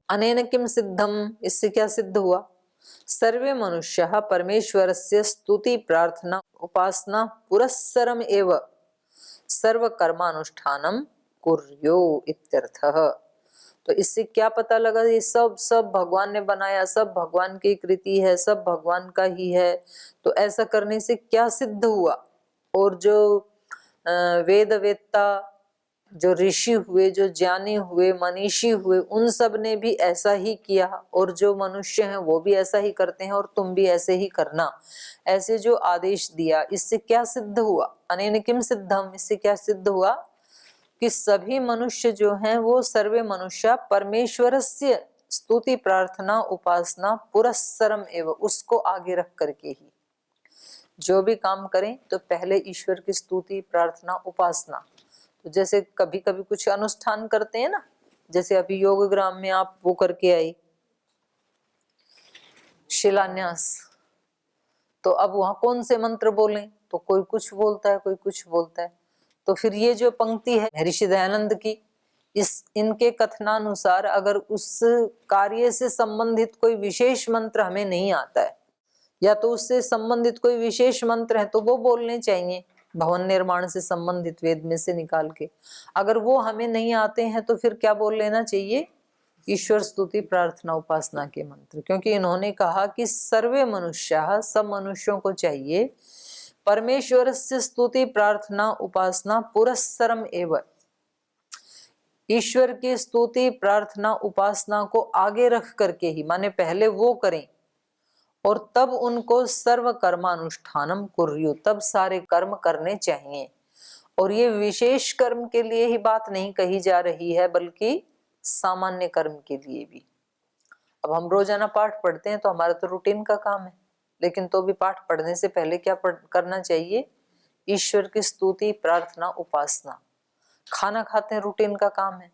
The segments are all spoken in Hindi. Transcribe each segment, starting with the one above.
अनेन किम सिद्धम, इससे क्या सिद्ध हुआ? सर्वे मनुष्यः परमेश्वरस्य स्तुति प्रार्थना उपासना पुरस्सरम एव सर्व कर्मानुष्ठानम कुर्यो इत्यर्थः। तो इससे क्या पता लगा? ये सब भगवान ने बनाया, सब भगवान की कृति है, सब भगवान का ही है। तो ऐसा करने से क्या सिद्ध हुआ? और जो वेद वेत्ता, जो ऋषि हुए, जो ज्ञानी हुए, मनीषी हुए, उन सब ने भी ऐसा ही किया, और जो मनुष्य हैं वो भी ऐसा ही करते हैं, और तुम भी ऐसे ही करना, ऐसे जो आदेश दिया। इससे क्या सिद्ध हुआ? अनेन किम सिद्धम, इससे क्या सिद्ध हुआ कि सभी मनुष्य जो हैं वो सर्वे मनुष्य परमेश्वरस्य स्तुति प्रार्थना उपासना पुरस्सरम एवं, उसको आगे रख करके ही जो भी काम करें तो पहले ईश्वर की स्तुति प्रार्थना उपासना। तो जैसे कभी कभी कुछ अनुष्ठान करते हैं ना, जैसे अभी योग ग्राम में आप वो करके आई शिलान्यास, तो अब वहां कौन से मंत्र बोलें? तो कोई कुछ बोलता है, कोई कुछ बोलता है। तो फिर ये जो पंक्ति है ऋषि दयानंद की, इनके कथनानुसार अगर उस कार्य से संबंधित कोई विशेष मंत्र हमें नहीं आता है, या तो उससे संबंधित कोई विशेष मंत्र है, तो वो बोलने चाहिए भवन निर्माण से संबंधित वेद में से निकाल के। अगर वो हमें नहीं आते हैं तो फिर क्या बोल लेना चाहिए? ईश्वर स्तुति प्रार्थना उपासना के मंत्र। क्योंकि इन्होंने कहा कि सर्वे मनुष्य, सब मनुष्यों को चाहिए परमेश्वर से स्तुति प्रार्थना उपासना पुरस्सरम एवं, ईश्वर की स्तुति प्रार्थना उपासना को आगे रख करके ही, माने पहले वो करें और तब उनको सर्व कर्मानुष्ठानम कुर्यु, तब सारे कर्म करने चाहिए। और ये विशेष कर्म के लिए ही बात नहीं कही जा रही है, बल्कि सामान्य कर्म के लिए भी। अब हम रोजाना पाठ पढ़ते हैं तो हमारा तो रूटीन का काम है, लेकिन तो भी पाठ पढ़ने से पहले क्या करना चाहिए? ईश्वर की स्तुति प्रार्थना उपासना। खाना खाते हैं रूटीन का काम है,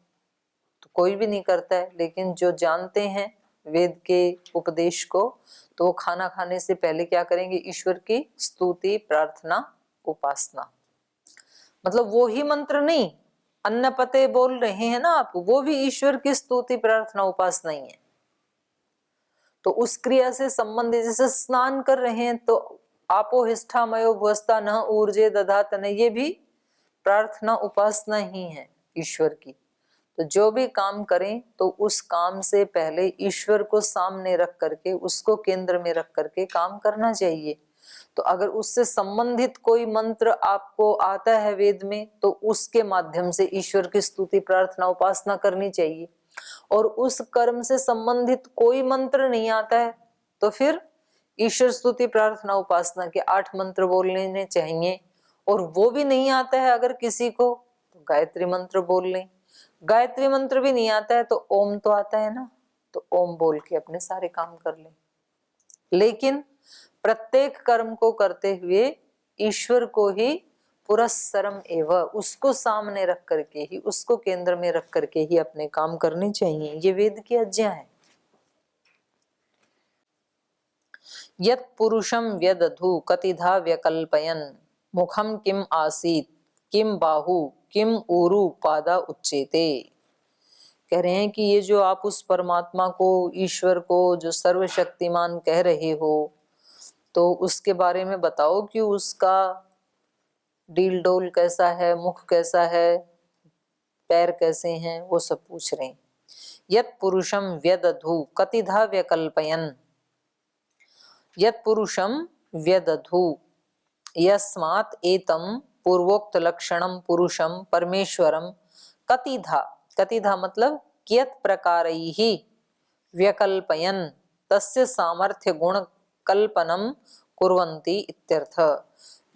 तो कोई भी नहीं करता है, लेकिन जो जानते हैं वेद के उपदेश को, तो वो खाना खाने से पहले क्या करेंगे? ईश्वर की स्तुति प्रार्थना उपासना। मतलब वो ही मंत्र नहीं, अन्न पते बोल रहे हैं ना आप, वो भी ईश्वर की स्तुति प्रार्थना उपासना ही है। तो उस क्रिया से संबंधित, जैसे स्नान कर रहे हैं तो आपो हिष्ठा मयो भुवस्ता न ऊर्जे दधात न, ये भी प्रार्थना उपासना ही है ईश्वर की। तो जो भी काम करें तो उस काम से पहले ईश्वर को सामने रख करके, उसको केंद्र में रख करके काम करना चाहिए। तो अगर उससे संबंधित कोई मंत्र आपको आता है वेद में, तो उसके माध्यम से ईश्वर की स्तुति प्रार्थना उपासना करनी चाहिए। और उस कर्म से संबंधित कोई मंत्र नहीं आता है तो फिर ईश्वर स्तुति प्रार्थना उपासना के 8 मंत्र बोल लेने चाहिए। और वो भी नहीं आता है अगर किसी को, तो गायत्री मंत्र बोल लें। गायत्री मंत्र भी नहीं आता है तो ओम तो आता है ना, तो ओम बोल के अपने सारे काम कर लें। लेकिन प्रत्येक कर्म को करते हुए ईश्वर को ही पुरस्सरम एवं, उसको सामने रख करके ही, उसको केंद्र में रख करके ही अपने काम करने चाहिए। ये वेद की आज्ञा है। यत् पुरुषम व्यदधु कतिधा व्यकल्पयन् मुखम किम आसीत किम बाहु किम ऊरु पादा उच्चेते। कह रहे हैं कि ये जो आप उस परमात्मा को, ईश्वर को जो सर्वशक्तिमान कह रहे हो, तो उसके बारे में बताओ कि उसका डील डोल कैसा है, मुख कैसा है, पैर कैसे हैं, वो सब पूछ रहे हैं। यत् पुरुषम व्यदधु कतिधा व्यकल्पयन्, यत् पुरुषम व्यदधु यस्मात् एतम पूर्वोक्त लक्षणम पुरुषम परमेश्वरम कतिधा, कतिधा मतलब कियत् प्रकारैः व्यकल्पयन् तस्य सामर्थ्य गुण कल्पनम कुर्वन्ति इत्यर्थ।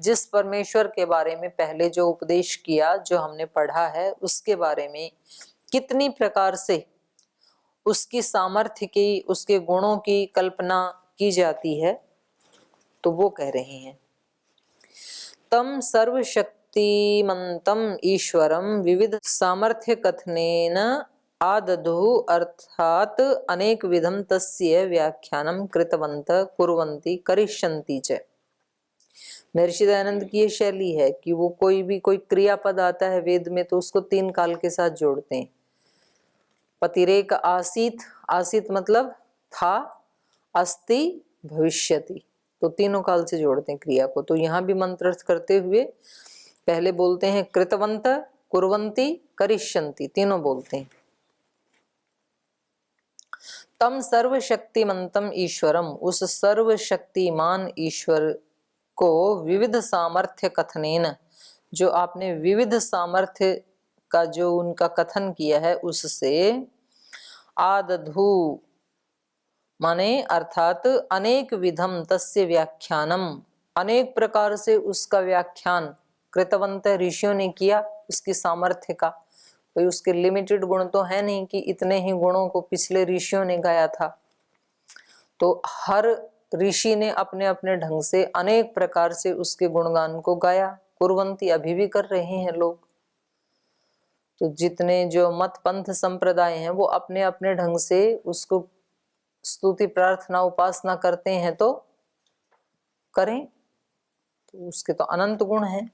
जिस परमेश्वर के बारे में पहले जो उपदेश किया, जो हमने पढ़ा है, उसके बारे में कितनी प्रकार से उसकी सामर्थ्य की, उसके गुणों की कल्पना की जाती है, तो वो कह रहे हैं। तम सर्वशक्तिमंतम ईश्वरम विविध सामर्थ्य कथनेन आदधु अर्थात अनेक विधम तस्य व्याख्यानम कृतवन्तः कुर्वन्ति करिष्यन्ति च। महर्षि दयानंद की ये शैली है कि वो कोई क्रियापद आता है वेद में तो उसको 3 काल के साथ जोड़ते हैं। पतिरेक आसीत, आसीत मतलब था, अस्ति, भविष्यति, तो तीनों काल से जोड़ते हैं क्रिया को। तो यहाँ भी मंत्रार्थ करते हुए पहले बोलते हैं कृतवंत, कुर्वन्ति, करिष्यन्ति, तीनों बोलते हैं। तम सर्वशक्तिमंतम ईश्वरम, उस सर्वशक्तिमान ईश्वर को विविध सामर्थ्य कथनेन, जो आपने विविध सामर्थ्य का जो उनका कथन किया है उससे, आदधु माने अर्थात अनेक विधम तस्य व्याख्यानम, अनेक प्रकार से उसका व्याख्यान कृतवंत ऋषियों ने किया उसकी सामर्थ्य का। कोई उसके लिमिटेड गुण तो है नहीं कि इतने ही गुणों को पिछले ऋषियों ने गाया था। तो हर ऋषि ने अपने अपने ढंग से अनेक प्रकार से उसके गुणगान को गाया। कुर्वंती अभी भी कर रहे हैं लोग। तो जितने जो मत पंथ संप्रदाय हैं वो अपने अपने ढंग से उसको स्तुति प्रार्थना उपासना करते हैं, तो करें, तो उसके तो अनंत गुण हैं।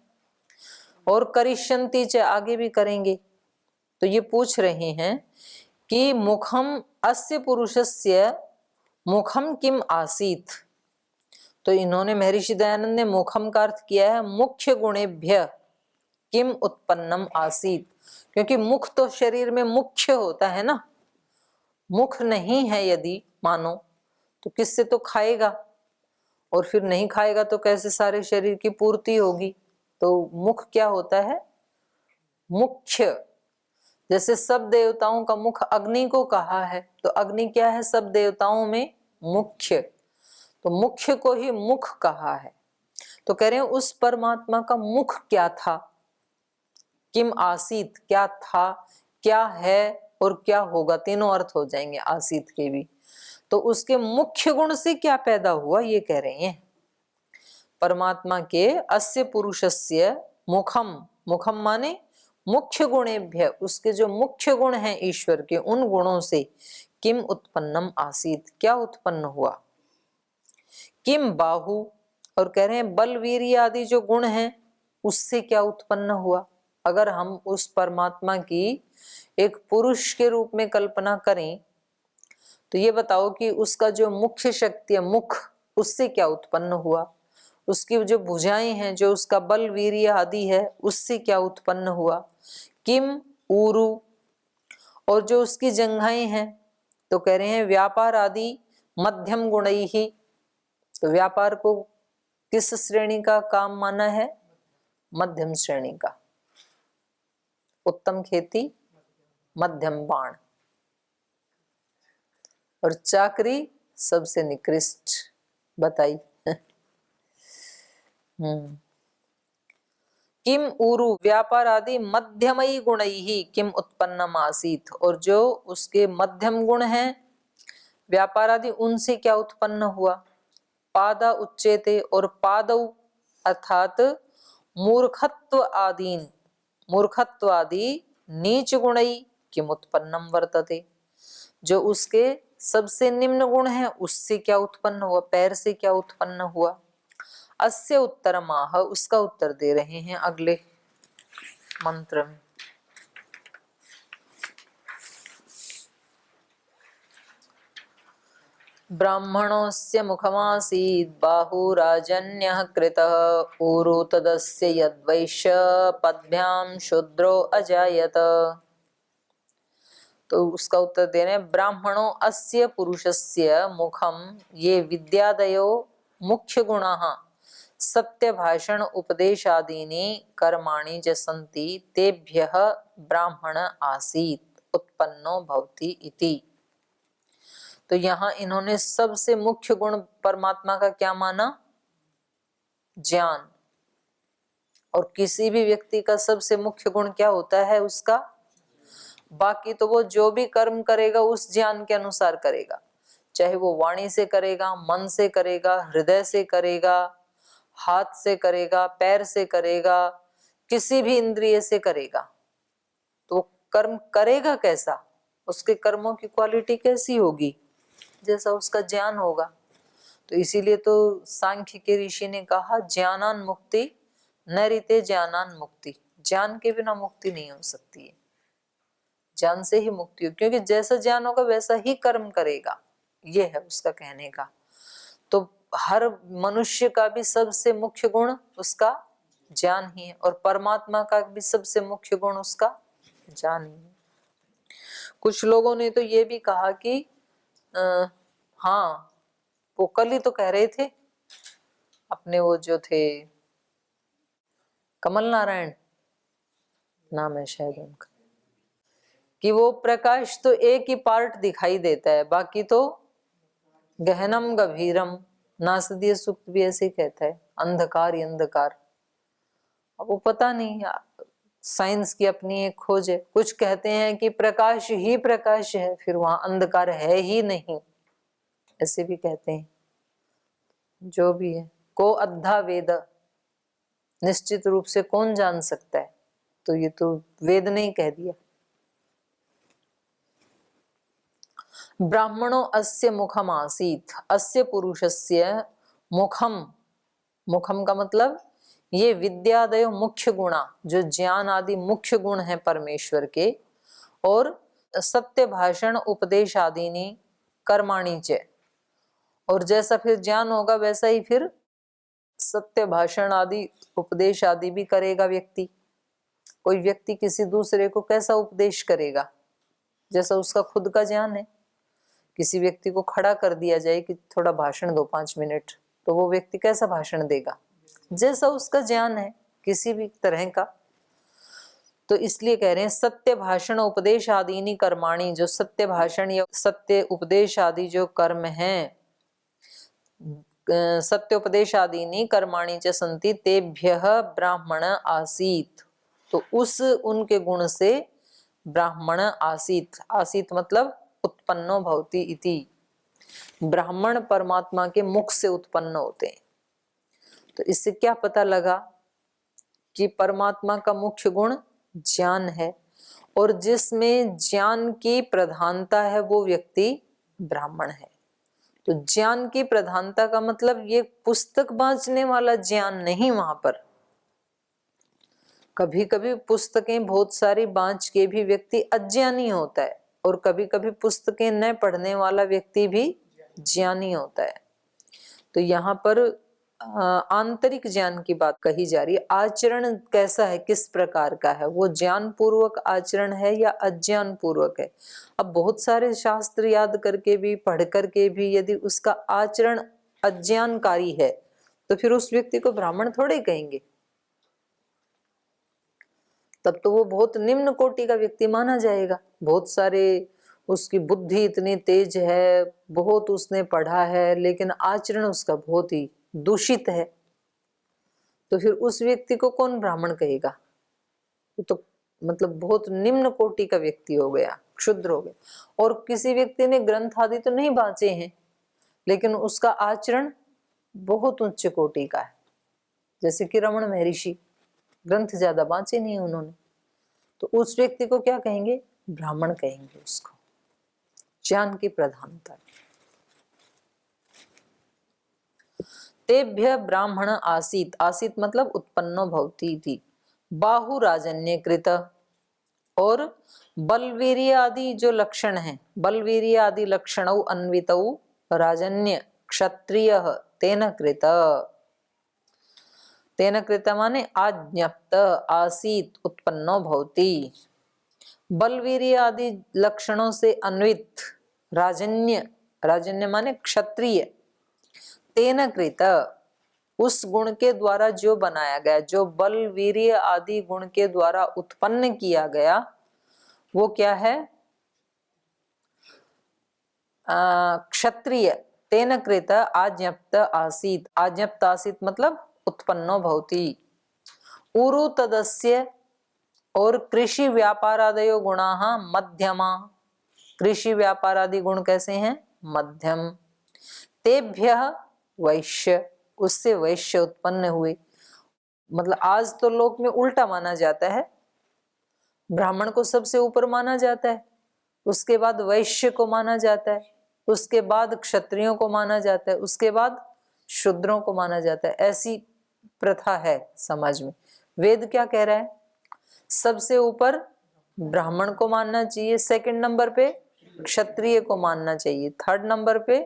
और करिष्यन्ति च, आगे भी करेंगे। तो ये पूछ रहे हैं कि मुखम अस्य पुरुषस्य मुखम किम आसीत। तो इन्होंने महर्षि दयानंद ने मुखम का अर्थ किया है मुख्य गुणेभ्य किम उत्पन्नम आसीत, क्योंकि मुख तो शरीर में मुख्य होता है ना। मुख नहीं है यदि मानो तो किससे तो खाएगा, और फिर नहीं खाएगा तो कैसे सारे शरीर की पूर्ति होगी। तो मुख क्या होता है, मुख्य। जैसे सब देवताओं का मुख अग्नि को कहा है, तो अग्नि क्या है सब देवताओं में मुख्य, तो मुख्य को ही मुख कहा है। तो कह रहे हैं उस परमात्मा का मुख क्या था, किम आसीत, क्या था, क्या है और क्या होगा, तीनों अर्थ हो जाएंगे आसीत के भी। तो उसके मुख्य गुण से क्या पैदा हुआ ये कह रहे हैं। परमात्मा के अस्य पुरुषस्य मुखम, मुखम माने मुख्य गुणेभ्य, उसके जो मुख्य गुण हैं ईश्वर के, उन गुणों से किम उत्पन्नम आसीत, क्या उत्पन्न हुआ। किम बाहु, और कह रहे हैं बल वीर्य आदि जो गुण हैं उससे क्या उत्पन्न हुआ। अगर हम उस परमात्मा की एक पुरुष के रूप में कल्पना करें तो ये बताओ कि उसका जो मुख्य शक्ति है मुख, उससे क्या उत्पन्न हुआ। उसकी जो भुजाएं हैं, जो उसका बल वीर्य आदि है, उससे क्या उत्पन्न हुआ। किम ऊरु, और जो उसकी जंघाएं हैं तो कह रहे हैं व्यापार आदि मध्यम गुणई ही। तो व्यापार को किस श्रेणी का काम माना है, मध्यम श्रेणी का। उत्तम खेती मध्यम बाण, और चाकरी सबसे निकृष्ट। बताई किम ऊरु व्यापार आदि मध्यमयी गुणैहि किम उत्पन्नम आसीत, और जो उसके मध्यम गुण हैं व्यापार आदि, उनसे क्या उत्पन्न हुआ। पादा उच्चेते, और पादौ अर्थात मूर्खत्व आदीन, मूर्खत्व आदि नीच गुणई किम उत्पन्नम वर्तते, जो उसके सबसे निम्न गुण है उससे क्या उत्पन्न हुआ, पैर से क्या उत्पन्न हुआ। अस्य उत्तरमाह, उसका उत्तर दे रहे हैं अगले मंत्र में। ब्राह्मणोस्य मुखमासीत् बाहुराजन्यः कृतः ऊरु तदस्य यद्वैश्य पद्भ्यां शूद्रो अजायत। तो उसका उत्तर दे रहे हैं ब्राह्मणों अस्य पुरुषस्य मुखम, ये विद्यादयो मुख्य गुणाः सत्य भाषण उपदेश आदीनि कर्माणि जसन्ति तेभ्यः ब्राह्मण आसीत् उत्पन्नो भवति इति। तो यहाँ इन्होंने सबसे मुख्य गुण परमात्मा का क्या माना, ज्ञान। और किसी भी व्यक्ति का सबसे मुख्य गुण क्या होता है उसका, बाकी तो वो जो भी कर्म करेगा उस ज्ञान के अनुसार करेगा, चाहे वो वाणी से करेगा, मन से करेगा, हृदय से करेगा, हाथ से करेगा, पैर से करेगा, किसी भी इंद्रिय से करेगा। तो कर्म करेगा कैसा, उसके कर्मों की क्वालिटी कैसी होगी, जैसा उसका ज्ञान होगा। तो इसीलिए तो सांख्य के ऋषि ने कहा ज्ञानान मुक्ति न रीते ज्ञानान मुक्ति, ज्ञान के बिना मुक्ति नहीं हो सकती है। ज्ञान से ही मुक्ति हो, क्योंकि जैसा ज्ञान होगा वैसा ही कर्म करेगा, ये है उसका कहने का। तो हर मनुष्य का भी सबसे मुख्य गुण उसका ज्ञान ही है, और परमात्मा का भी सबसे मुख्य गुण उसका ज्ञान ही है। कुछ लोगों ने तो ये भी कहा कि हाँ, वो कल ही तो कह रहे थे अपने, वो जो थे कमल नारायण नाम है शायद उनका, कि वो प्रकाश तो एक ही पार्ट दिखाई देता है, बाकी तो गहनम गभीरम, नासदीय सूक्त भी ऐसे ही कहता है, अंधकार ही अंधकार। अब वो पता नहीं, साइंस की अपनी एक खोज है। कुछ कहते हैं कि प्रकाश ही प्रकाश है, फिर वहां अंधकार है ही नहीं, ऐसे भी कहते हैं। जो भी है, को अद्धा वेद, निश्चित रूप से कौन जान सकता है, तो ये तो वेद ने ही कह दिया। ब्राह्मणो अस्य मुखम आसीत, अस्य पुरुषस्य मुखम, मुखम का मतलब ये विद्यादयो मुख्य गुणा, जो ज्ञान आदि मुख्य गुण है परमेश्वर के, और सत्य भाषण उपदेश आदि नी कर्माणि च, और जैसा फिर ज्ञान होगा वैसा ही फिर सत्य भाषण आदि उपदेश आदि भी करेगा व्यक्ति। कोई व्यक्ति किसी दूसरे को कैसा उपदेश करेगा, जैसा उसका खुद का ज्ञान है। किसी व्यक्ति को खड़ा कर दिया जाए कि थोड़ा भाषण दो 5 मिनट, तो वो व्यक्ति कैसा भाषण देगा, जैसा उसका ज्ञान है किसी भी तरह का। तो इसलिए कह रहे हैं सत्य भाषण उपदेश आदि कर्माणि, जो सत्य भाषण या सत्य उपदेश आदि जो कर्म हैं, सत्य उपदेश आदि कर्माणि च सन्ति तेभ्यः ब्राह्मण आसीत, तो उस उनके गुण से ब्राह्मण आसीत, आसीत मतलब उत्पन्नो भवति इति, ब्राह्मण परमात्मा के मुख से उत्पन्न होते हैं। तो इससे क्या पता लगा कि परमात्मा का मुख्य गुण ज्ञान है, और जिसमें ज्ञान की प्रधानता है वो व्यक्ति ब्राह्मण है। तो ज्ञान की प्रधानता का मतलब ये पुस्तक बांचने वाला ज्ञान नहीं, वहां पर कभी कभी पुस्तकें बहुत सारी बांच के भी व्यक्ति अज्ञानी होता है, और कभी कभी पुस्तकें न पढ़ने वाला व्यक्ति भी ज्ञानी होता है। तो यहाँ पर आंतरिक ज्ञान की बात कही जा रही है। आचरण कैसा है, किस प्रकार का है, वो ज्ञान पूर्वक आचरण है या अज्ञान पूर्वक है। अब बहुत सारे शास्त्र याद करके भी, पढ़ करके भी, यदि उसका आचरण अज्ञानकारी है तो फिर उस व्यक्ति को ब्राह्मण थोड़े कहेंगे, तब तो वो बहुत निम्न कोटि का व्यक्ति माना जाएगा। बहुत सारे, उसकी बुद्धि इतनी तेज है, बहुत उसने पढ़ा है, लेकिन आचरण उसका बहुत ही दूषित है, तो फिर उस व्यक्ति को कौन ब्राह्मण कहेगा? तो मतलब बहुत निम्न कोटि का व्यक्ति हो गया, क्षुद्र हो गया। और किसी व्यक्ति ने ग्रंथ आदि तो नहीं बांचे हैं, लेकिन उसका आचरण बहुत उच्च कोटि का है, जैसे कि रमण महर्षि, ग्रंथ ज्यादा बांचे नहीं उन्होंने, तो उस व्यक्ति को क्या कहेंगे? ब्राह्मण कहेंगे उसको, ज्ञान की प्रधानता। तेभ्य ब्राह्मण आसीत, आसीत मतलब उत्पन्नो भवति थी, बाहु राजन्य कृत, और बलवीर्य आदि जो लक्षण है, बलवीर्य आदि लक्षणौ अन्वितौ राजन्य क्षत्रिय तेन कृत, तेन कृत माने आज्ञप्त आसीत उत्पन्नो भवति। बलवीर्य आदि लक्षणों से अन्वित राजन्य, राजन्य माने क्षत्रिय, तेन कृत उस गुण के द्वारा जो बनाया गया, जो बल वीर्य आदि गुण के द्वारा उत्पन्न किया गया, वो क्या है? क्षत्रिय। तेन कृत आज्ञप्त आसीत, आज्ञप्त आसीत मतलब उत्पन्नो भवति। उरु तदस्य, और कृषि व्यापारादयो गुणाः मध्यमा, कृषि व्यापारादि गुण कैसे हैं? मध्यम। तेभ्यः वैश्य, उससे वैश्य उत्पन्न हुए। मतलब आज तो लोक में उल्टा माना जाता है, ब्राह्मण को सबसे ऊपर माना जाता है, उसके बाद वैश्य को माना जाता है, उसके बाद क्षत्रियों को माना जाता है, उसके बाद शूद्रों को माना जाता है। ऐसी प्रथा है समाज में। वेद क्या कह रहा है? सबसे ऊपर ब्राह्मण को मानना चाहिए, सेकंड नंबर पे क्षत्रिय को मानना चाहिए, थर्ड नंबर पे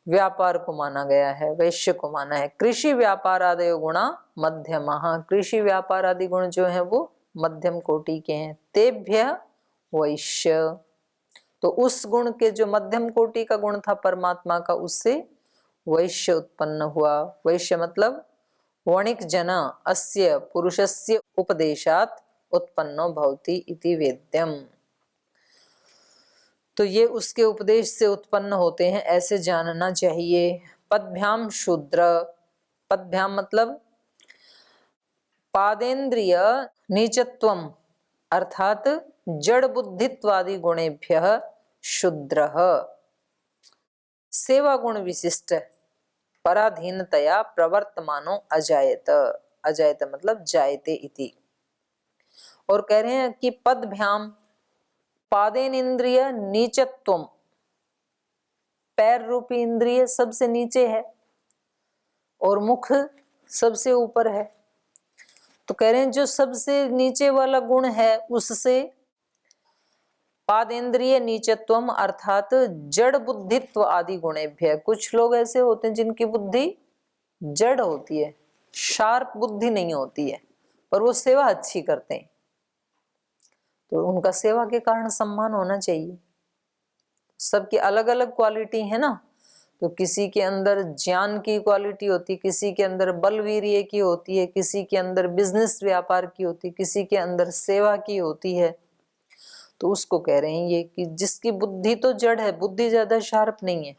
व्यापार को माना गया है, वैश्य को माना है। कृषि व्यापार आदि गुणा मध्यम, कृषि व्यापार आदि गुण जो है वो मध्यम कोटि के हैं। तेभ्य वैश्य, तो उस गुण के जो मध्यम कोटि का गुण था परमात्मा का, उससे वैश्य उत्पन्न हुआ। वैश्य मतलब वणिक जना अस्य पुरुषस्य उपदेशात उत्पन्नो भवति इति वेद्यम, तो ये उसके उपदेश से उत्पन्न होते हैं, ऐसे जानना चाहिए। पदभ्याम शूद्र, पदभ्याम मतलब पादेन्द्रिय नीचत्वम अर्थात जड़ बुद्धित्वादि गुणेभ्यः शूद्रः सेवा गुण विशिष्ट पराधीनतया प्रवर्तमानो अजायत, अजायत मतलब जायते इति। और कह रहे हैं कि पदभ्याम पादेन इंद्रिय नीचत्वम, पैर रूपी इंद्रिय सबसे नीचे है और मुख सबसे ऊपर है, तो कह रहे हैं जो सबसे नीचे वाला गुण है उससे पादेन्द्रिय नीचत्वम अर्थात जड़ बुद्धित्व आदि गुणेभ्य, कुछ लोग ऐसे होते हैं जिनकी बुद्धि जड़ होती है, शार्प बुद्धि नहीं होती है, पर वो सेवा अच्छी करते हैं, तो उनका सेवा के कारण सम्मान होना चाहिए। सबकी अलग अलग क्वालिटी है ना, तो किसी के अंदर ज्ञान की क्वालिटी होती, किसी के अंदर बलवीर्य की होती है, किसी के अंदर बिजनेस व्यापार की होती, किसी के अंदर सेवा की होती है, तो उसको कह रहे हैं ये कि जिसकी बुद्धि तो जड़ है, बुद्धि ज्यादा शार्प नहीं है,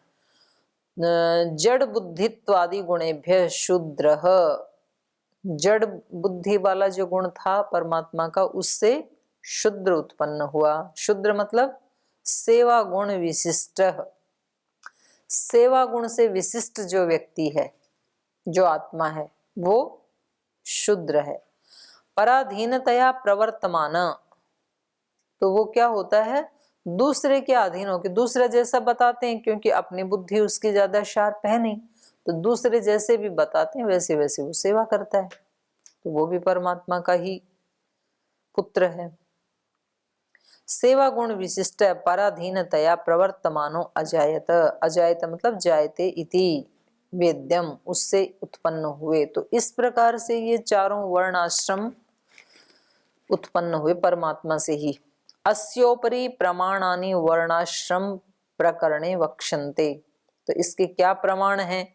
जड़ बुद्धित्वादि गुणेभ्य शूद्र, जड़ बुद्धि वाला जो गुण था परमात्मा का उससे शूद्र उत्पन्न हुआ। शूद्र मतलब सेवा गुण विशिष्ट, सेवा गुण से विशिष्ट जो व्यक्ति है, जो आत्मा है, वो शूद्र है। पराधीनतया प्रवर्तमान, तो वो क्या होता है, दूसरे के अधीन होकर दूसरा जैसा बताते हैं, क्योंकि अपनी बुद्धि उसकी ज्यादा शार्प है नहीं, तो दूसरे जैसे भी बताते हैं वैसे वैसे वो सेवा करता है, तो वो भी परमात्मा का ही पुत्र है। सेवा गुण विशिष्ट पराधीनतया प्रवर्तमानो अजायत, अजायत मतलब जायते इति वेद्यम, उससे उत्पन्न हुए। तो इस प्रकार से ये चारों वर्ण आश्रम उत्पन्न हुए परमात्मा से ही। अस्योपरि प्रमाणानि वर्णाश्रम प्रकरणे वक्षन्ते, तो इसके क्या प्रमाण हैं,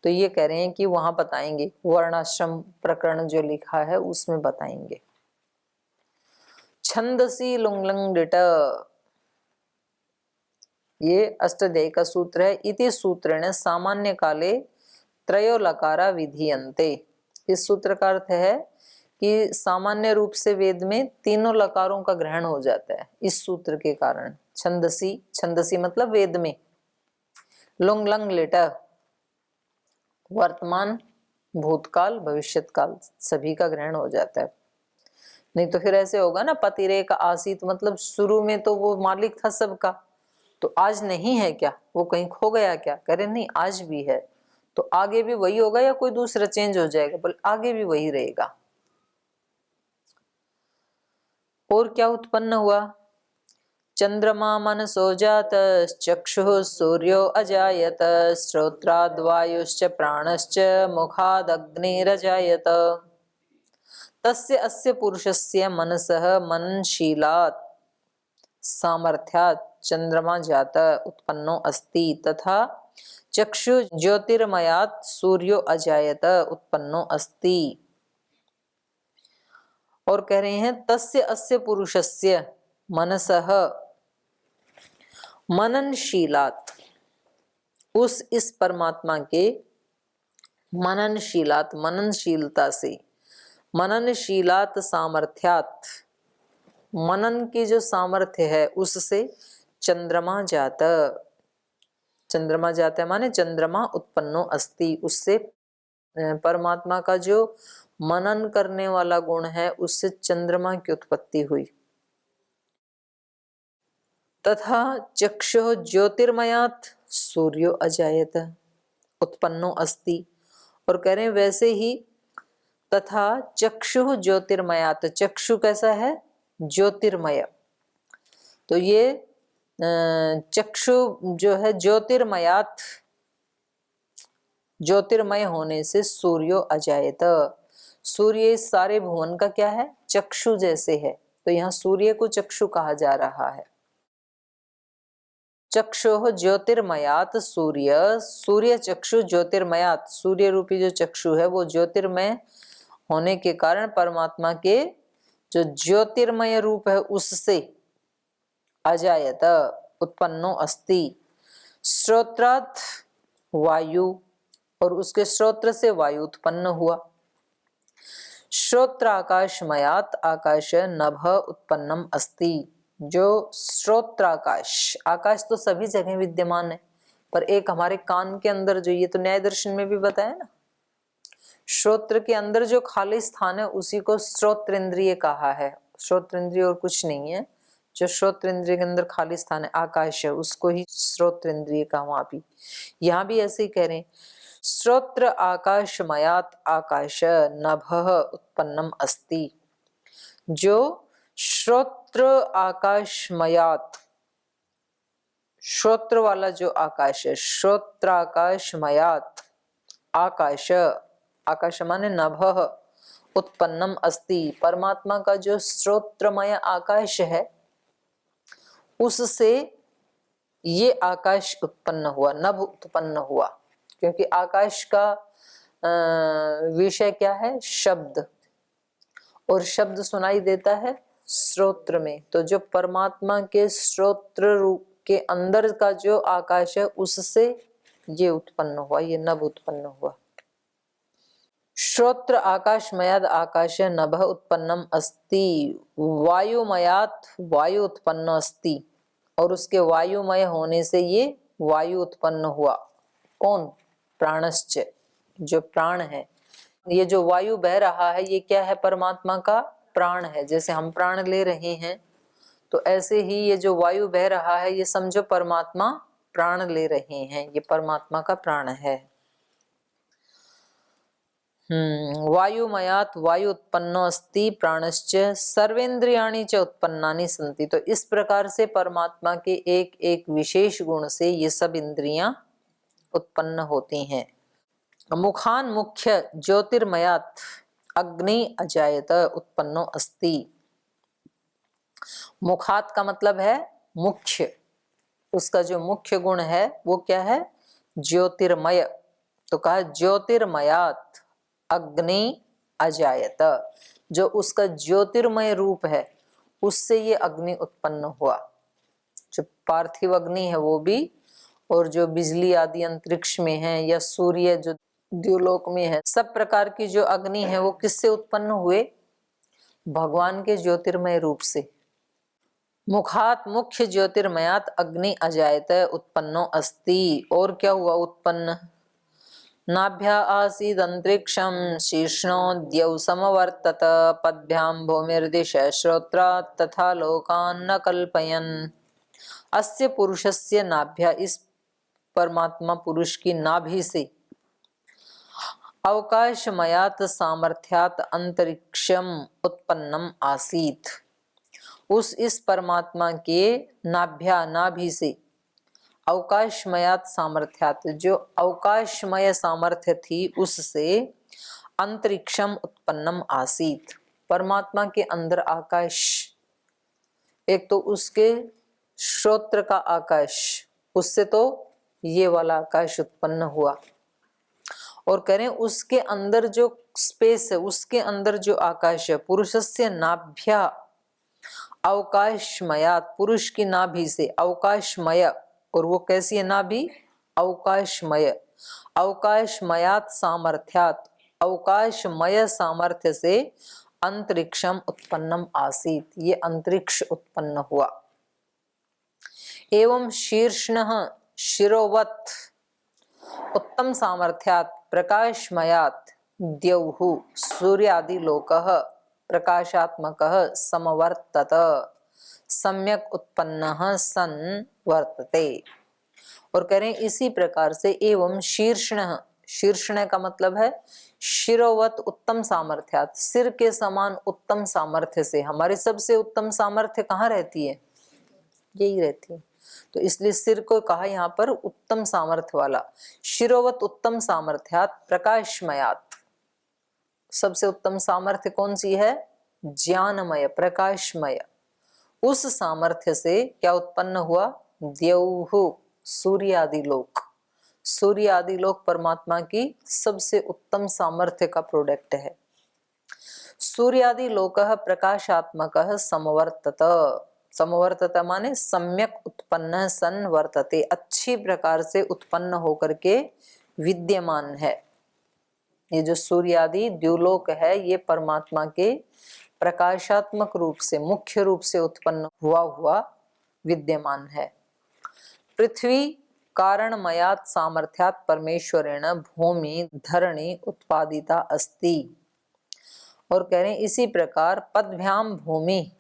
तो ये कह रहे हैं कि वहां बताएंगे, वर्णाश्रम प्रकरण जो लिखा है उसमें बताएंगे। छंदसी लुंगलंग डिट, ये अष्टाध्यायी का सूत्र है। इति सूत्रेण सामान्य काले त्रयो लकारा विधीयन्ते, इस सूत्र का अर्थ है कि सामान्य रूप से वेद में तीनों लकारों का ग्रहण हो जाता है इस सूत्र के कारण। छंदसी, छंदसी मतलब वेद में, लुंग लंग लिट वर्तमान भूतकाल भविष्यत्काल सभी का ग्रहण हो जाता है। नहीं तो फिर ऐसे होगा ना, पतिरेक आसीत मतलब शुरू में तो वो मालिक था सबका, तो आज नहीं है क्या, वो कहीं खो गया क्या, कह रहे नहीं आज भी है, तो आगे भी वही होगा या कोई दूसरा चेंज हो जाएगा, बोले आगे भी वही रहेगा। और क्या उत्पन्न हुआ, चंद्रमा मनसो जात चक्षुः सूर्यो अजायत श्रोत्राद्वायुश्च प्राणश्च मुखादग्निरजायत तस्य अस्य पुरुषस्य मनसः मननशीलात् सामर्थ्यात् चंद्रमा जात उत्पन्नो अस्ति तथा चक्षु ज्योतिर्मयात् सूर्यो अजायत उत्पन्नो अस्ति। और कह रहे हैं तस्य अस्य पुरुषस्य मनसः मननशीलात्, उस इस परमात्मा के मननशीलात् मननशीलता से, मननशीलात् सामर्थ्यात् मनन की जो सामर्थ्य है उससे चंद्रमा जात, चंद्रमा जाता है माने चंद्रमा उत्पन्नो अस्ति, उससे परमात्मा का जो मनन करने वाला गुण है उससे चंद्रमा की उत्पत्ति हुई। तथा चक्षुः ज्योतिर्मयात् सूर्यो अजायत उत्पन्नो अस्ति, और कह रहे हैं वैसे ही तथा चक्षुः ज्योतिर्मयात्, चक्षु कैसा है, ज्योतिर्मय। तो ये चक्षु जो है ज्योतिर्मयात, ज्योतिर्मय होने से सूर्यो अजायत, सूर्य इस सारे भुवन का क्या है, चक्षु जैसे है। तो यहाँ सूर्य को चक्षु कहा जा रहा है। चक्षु ज्योतिर्मयात सूर्य, सूर्य चक्षु ज्योतिर्मयात, सूर्य रूपी जो चक्षु है वो ज्योतिर्मय होने के कारण परमात्मा के जो ज्योतिर्मय रूप है उससे अजायत उत्पन्नो अस्ति, श्रोत्रात् वायु, और उसके श्रोत्र से वायु उत्पन्न हुआ। श्रोत्र आकाशमयात आकाश नभ उत्पन्नम अस्ति, जो श्रोत्राकाश, आकाश तो सभी जगह विद्यमान है, पर एक हमारे कान के अंदर जो, ये तो न्याय दर्शन में भी बताया ना, श्रोत्र के अंदर जो खाली स्थान है उसी को श्रोत्र इंद्रिय कहा है। श्रोत्र इंद्रिय और कुछ नहीं है, जो श्रोत्र इंद्रिय के अंदर खाली स्थान है आकाश है, उसको ही श्रोत्र इंद्रिय का। वहां भी, यहाँ भी ऐसे ही कह रहे हैं, श्रोत्र आकाशमयात आकाश नभः उत्पन्नम अस्ति, जो श्रोत्र आकाशमयात, श्रोत्र वाला जो आकाश है, श्रोत्राकाशमयात आकाश, आकाश माने नभः उत्पन्नम अस्ति, परमात्मा का जो श्रोत्रमय आकाश है उससे ये आकाश उत्पन्न हुआ, नभ उत्पन्न हुआ, क्योंकि आकाश का विषय क्या है, शब्द, और शब्द सुनाई देता है श्रोत्र में। तो जो परमात्मा के श्रोत्र रूप के अंदर का जो आकाश है उससे ये उत्पन्न हुआ, ये नभ उत्पन्न हुआ। श्रोत्र आकाशमयाद आकाश नभ उत्पन्नम अस्ति, वायुमयात वायु उत्पन्न अस्ति, और उसके वायुमय होने से ये वायु उत्पन्न हुआ। कौन, प्राणश्च, जो प्राण है। ये जो वायु बह रहा है ये क्या है, परमात्मा का प्राण है। जैसे हम प्राण ले रहे हैं तो ऐसे ही ये जो वायु बह रहा है ये समझो परमात्मा प्राण ले रहे हैं, ये परमात्मा का प्राण है। वायुमयात वायु उत्पन्नो अस्ति प्राणश्च सर्वेन्द्रियाणि च उत्पन्नानि सन्ति। तो इस प्रकार से परमात्मा के एक एक विशेष गुण से ये सब इंद्रियां उत्पन्न होती हैं। मुखान मुख्य ज्योतिर्मयात अग्नि अजायत उत्पन्नो अस्ति। मुखात का मतलब है मुख्य, उसका जो मुख्य गुण है वो क्या है, ज्योतिर्मय। तो कहा ज्योतिर्मयात अग्नि अजायत, जो उसका ज्योतिर्मय रूप है उससे ये अग्नि उत्पन्न हुआ। जो पार्थिव अग्नि है वो भी, और जो बिजली आदि अंतरिक्ष में है या सूर्य जो द्युलोक में है, सब प्रकार की जो अग्नि है वो किससे उत्पन्न हुए, भगवान के ज्योतिर्मय रूप से। मुखात मुख्य ज्योतिर्मयात अग्नि अजायत उत्पन्नो अस्ति। और क्या हुआ उत्पन्न, नाभ्या आसीदंतरिक्षं शीर्ष्णोद्यौ समवर्तत पद्भ्यां भूमिर्दिश श्रोत्रात् तथा लोकान् न कल्पयन्। अस्य पुरुषस्य नाभ्या, इस परमात्मा पुरुष की नाभि से अवकाशमयात सामर्थ्यात अंतरिक्षम उत्पन्नम आसीत। उस इस परमात्मा के नाभ्या, नाभि से अवकाशमयात सामर्थ्यात, जो अवकाशमय सामर्थ्य थी उससे अंतरिक्षम उत्पन्नम आसीत, परमात्मा के अंदर आकाश, एक तो उसके श्रोत्र का आकाश, उससे तो ये वाला आकाश उत्पन्न हुआ। और करें उसके अंदर जो स्पेस है, उसके अंदर जो आकाश है, पुरुषस्य नाभ्या अवकाशमयात, पुरुष की नाभि से अवकाशमय, और वो कैसी है नाभि, अवकाशमय, अवकाशमयात सामर्थ्यात, अवकाशमय सामर्थ्य से अंतरिक्षम उत्पन्नम आसीत, ये अंतरिक्ष उत्पन्न हुआ। एवं शीर्ष्णः शिरोवत उत्तम सामर्थ्यात प्रकाशमयात द्यौः सूर्यादि लोकः प्रकाशात्मकः समवर्तत सम्यक उत्पन्नः सन् वर्तते। और करें इसी प्रकार से एवं शीर्ष्णः, शीर्षण का मतलब है शिरोवत उत्तम सामर्थ्यात, सिर के समान उत्तम सामर्थ्य से। हमारी सबसे उत्तम सामर्थ्य कहाँ रहती है? यही रहती है। तो इसलिए सिर को कहा यहाँ पर उत्तम सामर्थ्य वाला। शिरोवत उत्तम सामर्थ्यात प्रकाशमयात, सबसे उत्तम सामर्थ्य कौन सी है? ज्ञानमय, प्रकाशमय। उस सामर्थ्य से क्या उत्पन्न हुआ? द्यौहु, सूर्य आदि लोक। सूर्य आदि लोक परमात्मा की सबसे उत्तम सामर्थ्य का प्रोडक्ट है। सूर्यादि लोकः प्रकाशात्मकः समवर्तत, समवर्तत माने सम्यक उत्पन्न सन वर्तते, अच्छी प्रकार से उत्पन्न होकर के विद्यमान है। ये जो सूर्यादि द्युलोक है ये परमात्मा के प्रकाशात्मक रूप से, मुख्य रूप से उत्पन्न हुआ विद्यमान है। पृथ्वी कारणमयात सामर्थ्यात परमेश्वरेण भूमि धरणी उत्पादिता अस्ति। और कह रहे हैं इसी प्रकार पदभ्याम भूमि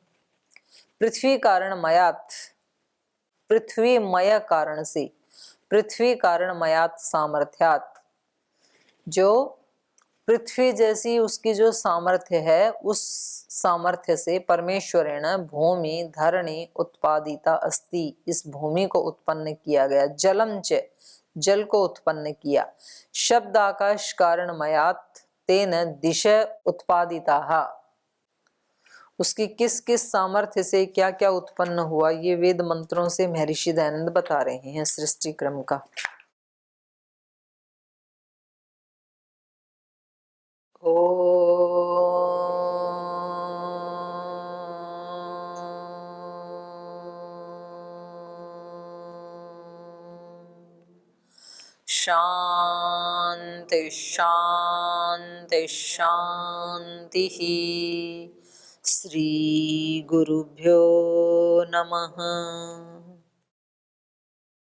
पृथ्वी कारणमयात, पृथ्वीमय कारण से, पृथ्वी कारणमयात सामर्थ्यात, जो पृथ्वी जैसी उसकी जो सामर्थ्य है उस सामर्थ्य से परमेश्वरेण भूमि धरणी उत्पादिता अस्ति, इस भूमि को उत्पन्न किया गया। जलम च, जल को उत्पन्न किया। शब्द आकाश कारणमयात तेन दिश उत्पादिताः, उसकी किस किस सामर्थ्य से क्या क्या उत्पन्न हुआ ये वेद मंत्रों से महर्षि दयानंद बता रहे हैं सृष्टि क्रम का। शांति शांति शांति। श्री गुरुभ्यो नमः।